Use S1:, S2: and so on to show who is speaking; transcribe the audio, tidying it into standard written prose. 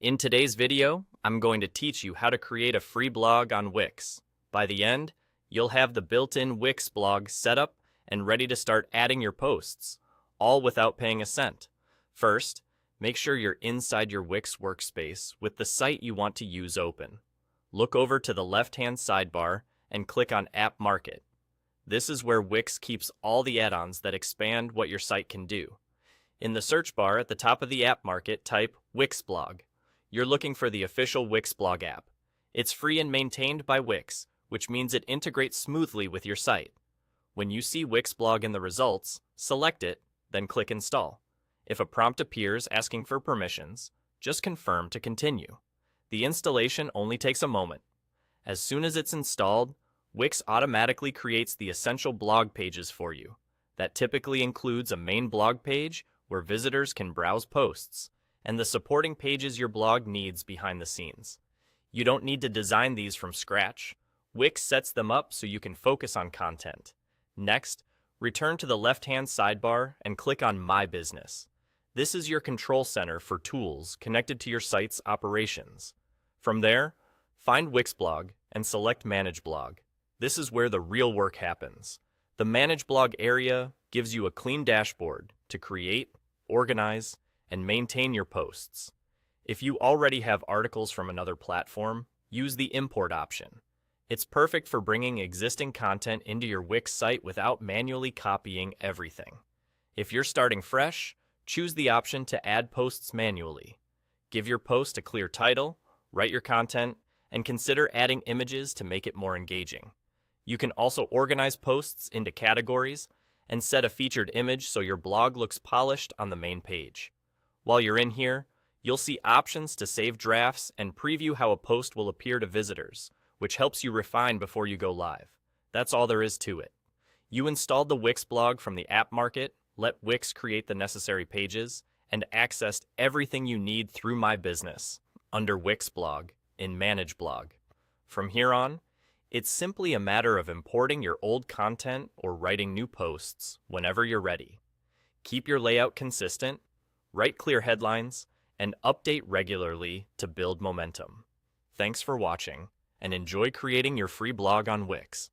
S1: In today's video, I'm going to teach you how to create a free blog on Wix. By the end, you'll have the built-in Wix blog set up and ready to start adding your posts, all without paying a cent. First, make sure you're inside your Wix workspace with the site you want to use open. Look over to the left-hand sidebar and click on App Market. This is where Wix keeps all the add-ons that expand what your site can do. In the search bar at the top of the App Market, type Wix Blog. You're looking for the official Wix Blog app. It's free and maintained by Wix, which means it integrates smoothly with your site. When you see Wix Blog in the results, select it, then click Install. If a prompt appears asking for permissions, just confirm to continue. The installation only takes a moment. As soon as it's installed, Wix automatically creates the essential blog pages for you. That typically includes a main blog page where visitors can browse posts, and the supporting pages your blog needs behind the scenes. You don't need to design these from scratch. Wix sets them up so you can focus on content. Next, return to the left-hand sidebar and click on My Business. This is your control center for tools connected to your site's operations. From there, find Wix Blog and select Manage Blog. This is where the real work happens. The Manage Blog area gives you a clean dashboard to create, organize, and maintain your posts. If you already have articles from another platform, use the Import option. It's perfect for bringing existing content into your Wix site without manually copying everything. If you're starting fresh, choose the option to add posts manually. Give your post a clear title, write your content, and consider adding images to make it more engaging. You can also organize posts into categories and set a featured image so your blog looks polished on the main page. While you're in here, you'll see options to save drafts and preview how a post will appear to visitors, which helps you refine before you go live. That's all there is to it. You installed the Wix blog from the App Market, let Wix create the necessary pages, and accessed everything you need through My Business under Wix Blog in Manage Blog. From here on, it's simply a matter of importing your old content or writing new posts whenever you're ready. Keep your layout consistent, write clear headlines, and update regularly to build momentum. Thanks for watching, and enjoy creating your free blog on Wix.